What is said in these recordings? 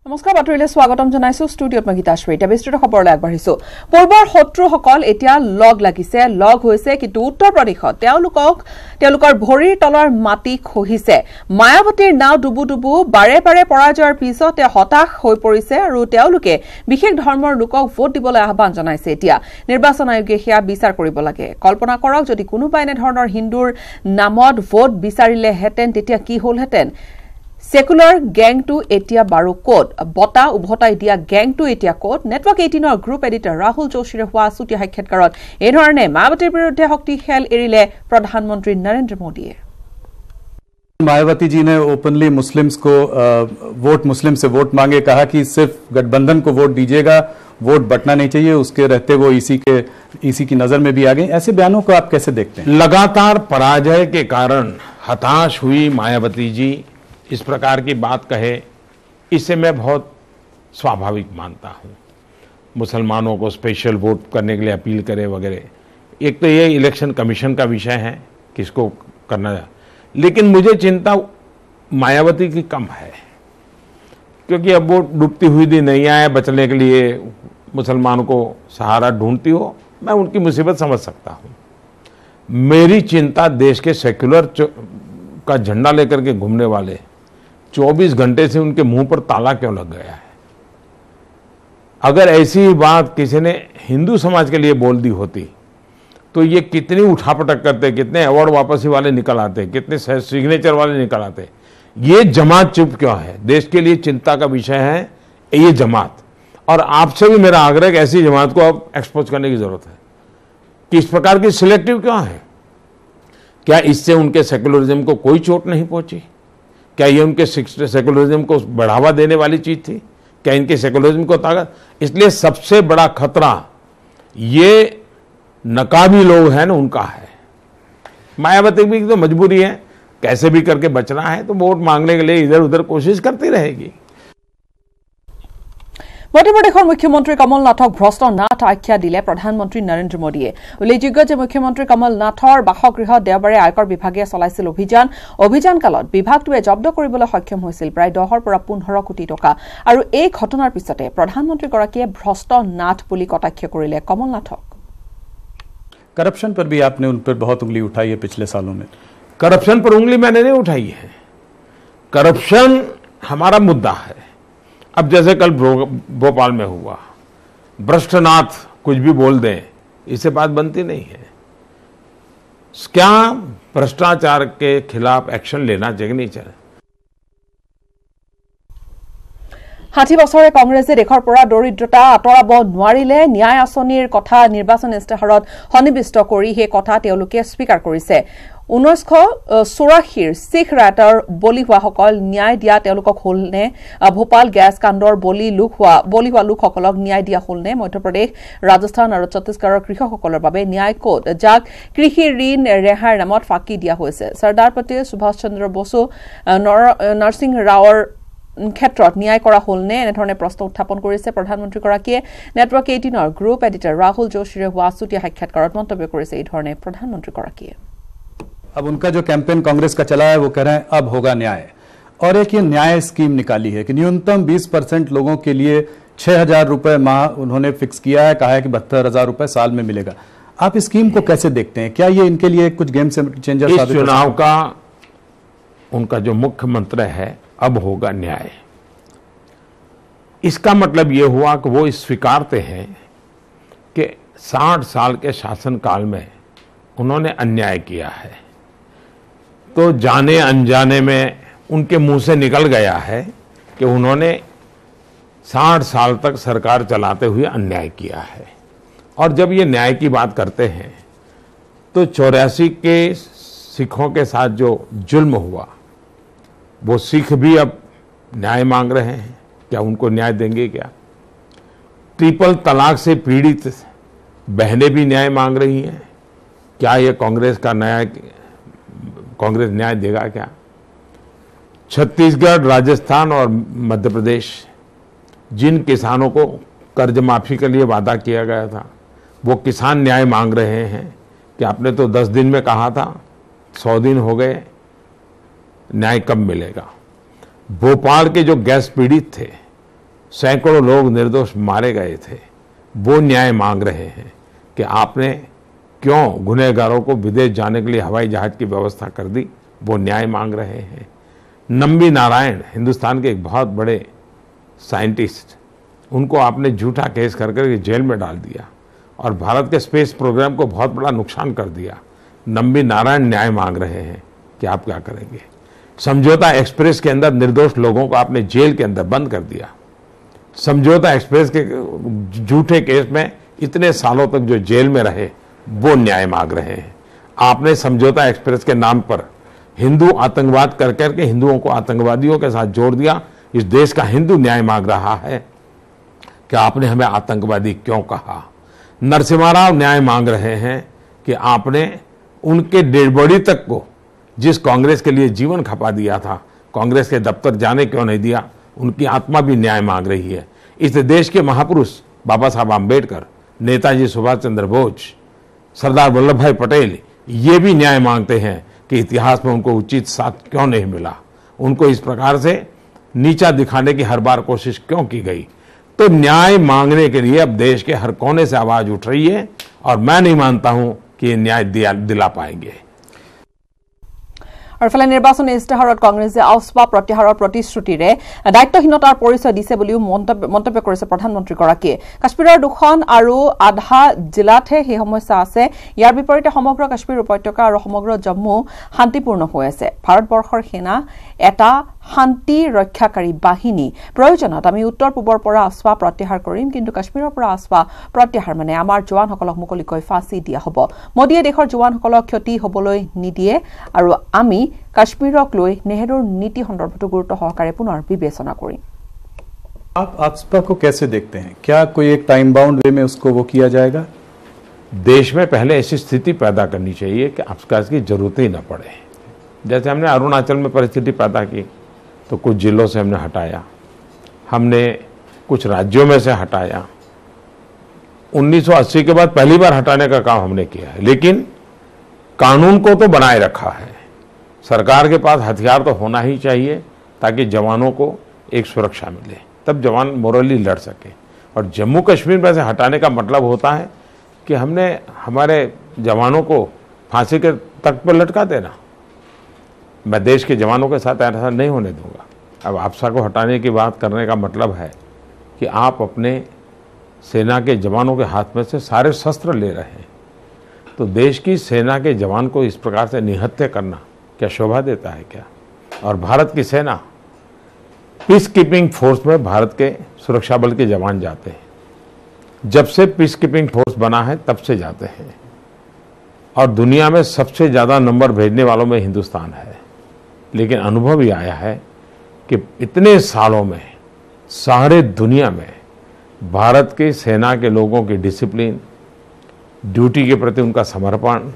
নমস্কাৰ বাতৰিলে স্বাগতম জনাইছো ষ্টুডিঅত মই গীতাশ্ৰী এটা বিস্তৃত খবৰলৈ আগবাঢ়িছো পূৰ্বৰ শত্ৰুসকল এতিয়া লগ হৈছে কিন্তু উত্তৰ প্ৰদেশত তেওঁলোকৰ ভৰিৰ তলৰ মাটি খহিছে মায়াৱতীৰ নাও ডুবু বাৰে পৰাজয়ৰ পিছতে হতাশ হৈ পৰিছে আৰু তেওঁলোকে বিশেষ ধৰ্মৰ লোকক ভোট দিবলৈ আহ্বান জনাইছে এতিয়া নিৰ্বাচন আয়োগে সেয়া বিচাৰ কৰিব লাগে কল্পনা কৰক যদি কোনোবা এনে ধৰণৰ হিন্দুৰ নামত ভোট বিচাৰিলে হেতেন তেতিয়া কি হলহেতেন সেকুলাৰ গ্যাংটো এতিয়া বাৰো কোড বটা উভতাই দিয়া গ্যাংটো এতিয়া কোড নেটৱৰ্ক 18ৰ গ্ৰুপ এডিটৰ ৰাহুল যোশীৰে হোৱা সুটিয়া সাক্ষাৎকাৰত এই ধৰণে মায়াৱতীৰ বিৰুদ্ধে শক্তি খেল এৰিলে প্ৰধানমন্ত্ৰী নৰেন্দ্ৰ মোদীয়ে मायावती जी ने ओपनली मुस्लिम्स को मुस्लिम से वोट मांगे कहा कि सिर्फ गठबंधन को वोट दीजिएगा वोट बंटना नहीं चाहिए उसके रहते वो इसी की नजर में भी आ गए ऐसे बयानों को आप कैसे देखते हैं लगातार पराजय के कारण हताश हुई मायावती जी इस प्रकार की बात कहे इसे मैं बहुत स्वाभाविक मानता हूं मुसलमानों को स्पेशल वोट करने के लिए अपील करे वगैरह एक तो ये इलेक्शन कमीशन का विषय है किसको करना है लेकिन मुझे चिंता मायावती की कम है क्योंकि अब वो डूबती हुई दी नैया है बचने के लिए मुसलमानों को सहारा ढूंढती हो मैं उनकी मुसीबत समझ सकता हूं मेरी चिंता देश के सेक्युलर का झंडा लेकर के घूमने वाले 24 घंटे से उनके मुंह पर ताला क्यों लग गया है अगर ऐसी बात किसी ने हिंदू समाज के लिए बोल दी होती तो ये कितनी उठापटक करते कितने अवार्ड वापसी वाले निकल आते कितने सिग्नेचर वाले निकल आते ये जमात चुप क्यों है देश के लिए चिंता का विषय है ये जमात और आपसे भी मेरा आग्रह कि ऐसी जमात को अब एक्सपोज करने की जरूरत है कि इस प्रकार की सिलेक्टिव क्यों है क्या इससे उनके सेकुलरिज्म को कोई चोट नहीं पहुंची क्या ये उनके सेकुलरिज्म को बढ़ावा देने वाली चीज थी क्या इनके सेकुलरिज्म को ताकत इसलिए सबसे बड़ा खतरा ये नकाबी लोग हैं ना उनका है मायावती की तो मजबूरी है कैसे भी करके बचना है तो वोट मांगने के लिए इधर उधर कोशिश करती रहेगी মধ্যপ্ৰদেশৰ মুখ্যমন্ত্ৰী কমল নাথক ভ্ৰষ্ট নাথ আখ্যা দিলে প্ৰধানমন্ত্ৰী নৰেন্দ্ৰ মোদীয়ে উল্লেখযোগ্য যে মুখ্যমন্ত্ৰী কমল নাথৰ বাসগৃহত দেওবাৰে আয়কৰ বিভাগে চলাইছিল অভিযান কালত বিভাগটোৱে জব্দ কৰিবলৈ সক্ষম হৈছিল প্ৰায় 10 পৰা 15 কোটি টকা আৰু এই ঘটনাৰ পিছতে প্ৰধানমন্ত্ৰীগৰাকীয়ে ভ্ৰষ্ট নাথ বুলি কটাক্ষ কৰিলে কমল নাথক करप्शन पर भी आपने उन पर बहुत उंगली उठाई है पिछले सालों में करप्शन पर उंगली मैंने नहीं उठाई है करप्शन हमारा मुद्दा है अब जैसे कल भोपाल में हुआ भ्रष्टनाथ कुछ भी बोल दें इससे बात बनती नहीं है क्या भ्रष्टाचार के खिलाफ एक्शन लेना चाहिए नहीं चाहिए 60 বছৰে কংগ্ৰেছে দেশৰ পৰা দৰিদ্ৰতা আঁতৰাব নোৱাৰিলে ন্যায় আঁচনিৰ কথা নিৰ্বাচন ইস্তাহাৰত সন্নিবিষ্ট কৰি হে কথা তেওঁলোকে স্বীকাৰ কৰিছে 1984 শিখ ৰাইটাৰ বলি হোৱাসকল ন্যায় দিয়া তেওঁলোকক হলনে ভোপাল গ্যাস কাণ্ডৰ বলি হোৱা লোকসকলক ন্যায় দিয়া হলনে মধ্যপ্ৰদেশ ৰাজস্থান আৰু ছত্তীশগড়ৰ কৃষকসকলৰ বাবে ন্যায় কোড যাক কৃষি ঋণ ৰেহাইৰ নামত ফাঁকি দিয়া হৈছে চৰ্দাৰ পটেল সুভাষ চন্দ্ৰ বসু নৰসিংহ ৰাওৰ ক্ষেত্ৰত ন্যায় কৰা হলনে এনেধৰণে প্ৰশ্ন উত্থাপন কৰিছে প্ৰধানমন্ত্ৰীগৰাকীয়ে নেটৱৰ্ক 18ৰ গ্ৰুপ এডিটৰ ৰাহুল যোশীৰে হোৱা সুটিয়া সাক্ষাৎকাৰত মন্তব্য কৰিছে এই ধৰণে প্ৰধানমন্ত্ৰীগৰাকীয়ে अब उनका जो कैंपेन कांग्रेस का चला है वो कह रहे हैं अब होगा न्याय और एक ये न्याय स्कीम निकाली है कि न्यूनतम 20% लोगों के लिए 6,000 रुपए माह उन्होंने फिक्स किया है कहा है कि 72,000 रुपए साल में मिलेगा आप इस स्कीम को कैसे देखते हैं क्या ये इनके लिए कुछ गेम चेंजर इस चुनाव का उनका जो मुख्य मंत्र है अब होगा न्याय इसका मतलब ये हुआ कि वो स्वीकारते हैं कि 60 साल के शासनकाल में उन्होंने अन्याय किया है तो जाने अनजाने में उनके मुंह से निकल गया है कि उन्होंने 60 साल तक सरकार चलाते हुए अन्याय किया है और जब ये न्याय की बात करते हैं तो 84 के सिखों के साथ जो जुल्म हुआ वो सिख भी अब न्याय मांग रहे हैं क्या उनको न्याय देंगे क्या ट्रिपल तलाक से पीड़ित बहनें भी न्याय मांग रही हैं क्या ये कांग्रेस न्याय देगा क्या छत्तीसगढ़ राजस्थान और मध्य प्रदेश जिन किसानों को कर्ज माफी के लिए वादा किया गया था वो किसान न्याय मांग रहे हैं कि आपने तो 10 दिन में कहा था 100 दिन हो गए न्याय कब मिलेगा भोपाल के जो गैस पीड़ित थे सैकड़ों लोग निर्दोष मारे गए थे, वो न्याय मांग रहे हैं कि आपने क्यों गुनहगारों को विदेश जाने के लिए हवाई जहाज की व्यवस्था कर दी, वो न्याय मांग रहे हैं। नंबी नारायण हिंदुस्तान के एक बहुत बड़े साइंटिस्ट, उनको आपने झूठा केस करके जेल में डाल दिया और भारत के स्पेस प्रोग्राम को बहुत बड़ा नुकसान कर दिया। नंबी नारायण न्याय मांग रहे हैं कि आप क्या करेंगे। समझौता एक्सप्रेस के अंदर निर्दोष लोगों को आपने जेल के अंदर बंद कर दिया। समझौता एक्सप्रेस के झूठे केस में इतने सालों तक जो जेल में रहे, वो न्याय मांग रहे हैं। आपने समझौता एक्सप्रेस के नाम पर हिंदू आतंकवाद कर करके हिंदुओं को आतंकवादियों के साथ जोड़ दिया। इस देश का हिंदू न्याय मांग रहा है कि आपने हमें आतंकवादी क्यों कहा। नरसिम्हा राव न्याय मांग रहे हैं कि आपने उनके डेड बॉडी तक को, जिस कांग्रेस के लिए जीवन खपा दिया था, कांग्रेस के दफ्तर जाने क्यों नहीं दिया। उनकी आत्मा भी न्याय मांग रही है। इस देश के महापुरुष बाबा साहब आम्बेडकर, नेताजी सुभाष चंद्र बोस, सरदार वल्लभ भाई पटेल, ये भी न्याय मांगते हैं कि इतिहास में उनको उचित साथ क्यों नहीं मिला, उनको इस प्रकार से नीचा दिखाने की हर बार कोशिश क्यों की गई। तो न्याय मांगने के लिए अब देश के हर कोने से आवाज उठ रही है और मैं नहीं मानता हूं कि ये न्याय दिला पाएंगे। और इफाले निर्वाचन इस्ताहारत कांग्रेसे आउस्पा प्रत्याहाৰৰ प्रतिश्रुतिৰে দায়িত্বহীনতাৰ পৰিচয় দিছে বুলিও মন্তব্য কৰিছে প্ৰধানমন্ত্ৰীগৰাকীয়ে। কাশ্মীৰৰ দুখন আৰু আধা জিলাতহে সেই সমস্যা আছে। ইয়াৰ বিপৰীতে সমগ্ৰ কাশ্মীৰ উপত্যকা আৰু সমগ্ৰ জম্মু শান্তিপূৰ্ণ হৈ আছে। ভাৰতবৰ্ষৰ সেনা এটা শান্তি ৰক্ষাকাৰী বাহিনী। প্ৰয়োজনত আমি উত্তৰ পূবৰ পৰা আউস্পা প্ৰত্যাহাৰ কৰিম, কিন্তু কাশ্মীৰৰ পৰা আউস্পা প্ৰত্যাহাৰ মানে আমাৰ জোৱানসকলক মুকলিকৈ ফাঁচি দিয়া হ'ব। মোদীয়ে দেশৰ জোৱানসকলক ক্ষতি হ'বলৈ নিদিয়ে আৰু আমি কাশ্মীৰক লৈ নেহৰুৰ নীতি সন্দৰ্ভতো গুৰুত্ব সহকাৰে পুনৰ বিবেচনা কৰিম। आप आउस्पा को कैसे देखते हैं? क्या कोई एक टाइम बाउंड वे में उसको वो किया जाएगा? देश में पहले ऐसी स्थिति पैदा करनी चाहिए कि आउस्पा की जरूरत ही न पड़े। जैसे हमने अरुणाचल में परिस्थिति पैदा की तो कुछ जिलों से हमने हटाया, हमने कुछ राज्यों में से हटाया। 1980 के बाद पहली बार हटाने का काम हमने किया है, लेकिन कानून को तो बनाए रखा है। सरकार के पास हथियार तो होना ही चाहिए ताकि जवानों को एक सुरक्षा मिले, तब जवान मोरली लड़ सके। और जम्मू कश्मीर में से हटाने का मतलब होता है कि हमने हमारे जवानों को फांसी के तख्त पर लटका देना। मैं देश के जवानों के साथ ऐसा नहीं होने दूंगा। अब आउस्पा को हटाने की बात करने का मतलब है कि आप अपने सेना के जवानों के हाथ में से सारे शस्त्र ले रहे हैं। तो देश की सेना के जवान को इस प्रकार से निहत्या करना क्या शोभा देता है क्या? और भारत की सेना पीस कीपिंग फोर्स में भारत के सुरक्षा बल के जवान जाते हैं। जब से पीस कीपिंग फोर्स बना है तब से जाते हैं और दुनिया में सबसे ज्यादा नंबर भेजने वालों में हिंदुस्तान है। लेकिन अनुभव ये आया है कि इतने सालों में सारे दुनिया में भारत की सेना के लोगों की डिसिप्लिन, ड्यूटी के प्रति उनका समर्पण,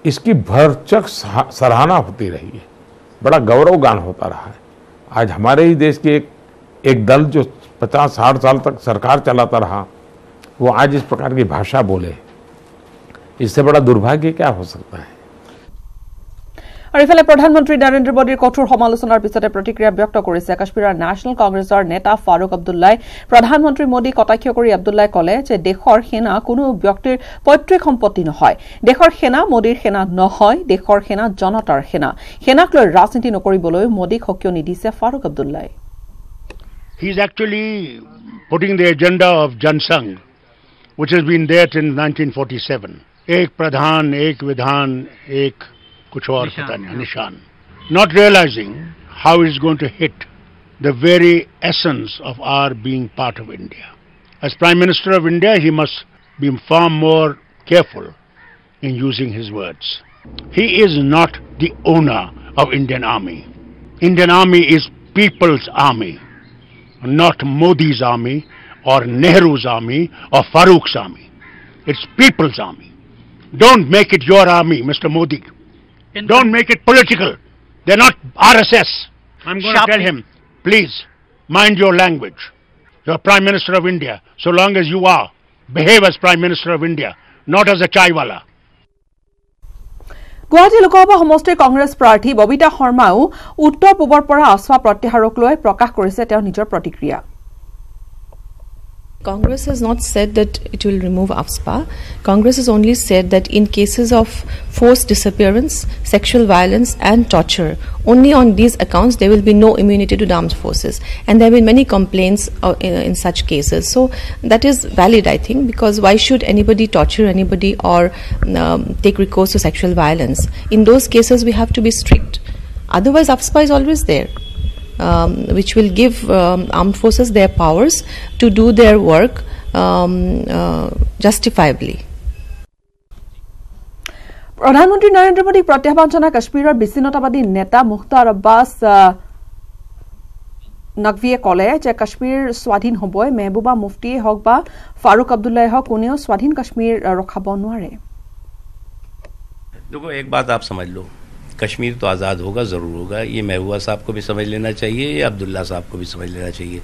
इसकी भरचक सराहना होती रही है। बड़ा गौरवगान होता रहा है। आज हमारे ही देश के एक दल जो 50-60 साल तक सरकार चलाता रहा, वो आज इस प्रकार की भाषा बोले, इससे बड़ा दुर्भाग्य क्या हो सकता है? और इफाले प्रधानमंत्री नरेंद्र मोदीर कठोर समालोचनार पिछते प्रतिक्रिया व्यक्त करिছে काश्मीर नेशनल कांग्रेसर नेता फारूक अब्दुल्लाह। प्रधानमंत्री मोदी कटाक्ष करि अब्दुल्लाह कले जे देशर सेना कोनो व्यक्तिर पैतृक सम्पत्ति নহয়। देशर सेना मोदीर सेना নহয়, देशर सेना जनतार सेना। सेनाक লৈ राजनीति नकरिবলৈ मोदीक हकियो निदिছে Farooq Abdullah. He is actually putting the agenda of Jansangh, which has been there since 1947. एक प्रधान, एक विधान, एक कुछ और पता नहीं, निशान. Not realizing how it's going to hit the very essence of our being part of India. As Prime Minister of India, he must be far more careful in using his words. He is not the owner of Indian Army. Indian Army is people's army, not Modi's army or Nehru's army or Farouk's army. It's people's army. Don't make it your army, Mr. Modi. Don't make it political. They're not RSS. I'm going to tell him, please, mind your language. You're Prime Minister of India. So long as you are, behave as Prime Minister of India, not as a chaiwala. Guwahati Lok Sabha समष्टिर Congress प्रार्थी बबिता शर्माও उत्तर पूबर পৰা আউস্পা প্ৰত্যাহাৰক লৈ প্ৰকাশ কৰিছে তেওঁৰ নিজৰ প্ৰতিক্ৰিয়া। Congress has not said that it will remove AFSPA. Congress has only said that in cases of forced disappearance, sexual violence and torture, only on these accounts there will be no immunity to the armed forces. And there have been many complaints in such cases. So that is valid, I think, because why should anybody torture anybody or take recourse to sexual violence? In those cases we have to be strict. Otherwise AFSPA is always there. Which will give armed forces their powers to do their work justifiably. প্ৰধানমন্ত্ৰী নৰেন্দ্ৰ মোদীক প্ৰত্যাহ্বান জনাই কাশ্মীৰৰ বিচ্ছিন্নতাবাদী নেতা মুখতাৰ আব্বাছ নকভিয়ে কলে যে কাশ্মীৰ স্বাধীন হ'বই মেহবুবা মুফতিয়ে হওক বা ফাৰুক আব্দুল্লাহে হওক কোনেও স্বাধীন কাশ্মীৰ ৰখাব নোৱাৰে देखो एक बात आप समझ लो कश्मीर तो आज़ाद होगा ज़रूर होगा ये महबूबा साहब को भी समझ लेना चाहिए ये अब्दुल्ला साहब को भी समझ लेना चाहिए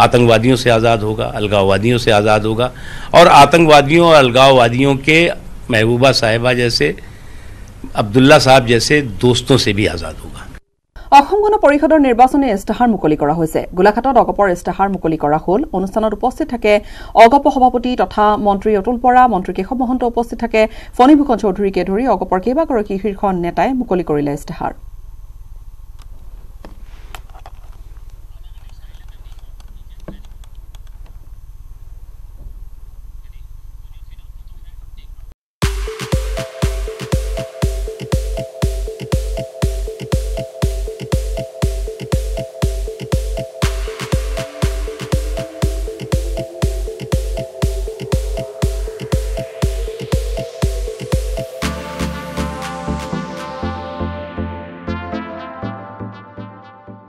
आतंकवादियों से आज़ाद होगा अलगाववादियों से आज़ाद होगा और आतंकवादियों और अलगाववादियों के महबूबा साहिबा जैसे अब्दुल्ला साहब जैसे दोस्तों से भी आज़ाद होगा অসম গণ পৰিষদৰ নিৰ্বাচনী ইস্তাহাৰ মুকলি কৰা হৈছে গোলাঘাটত অগপৰ ইস্তাহাৰ মুকলি কৰা হ'ল অনুষ্ঠানত উপস্থিত থাকে অগপ সভাপতি তথা মন্ত্ৰী অতুল বৰা মন্ত্ৰী কেশৱ মহন্ত উপস্থিত থাকে ফণীভূষণ চৌধুৰীকে ধৰি অগপৰ কেইবাগৰাকী শীৰ্ষ নেতাই মুকলি কৰিলে ইস্তাহাৰ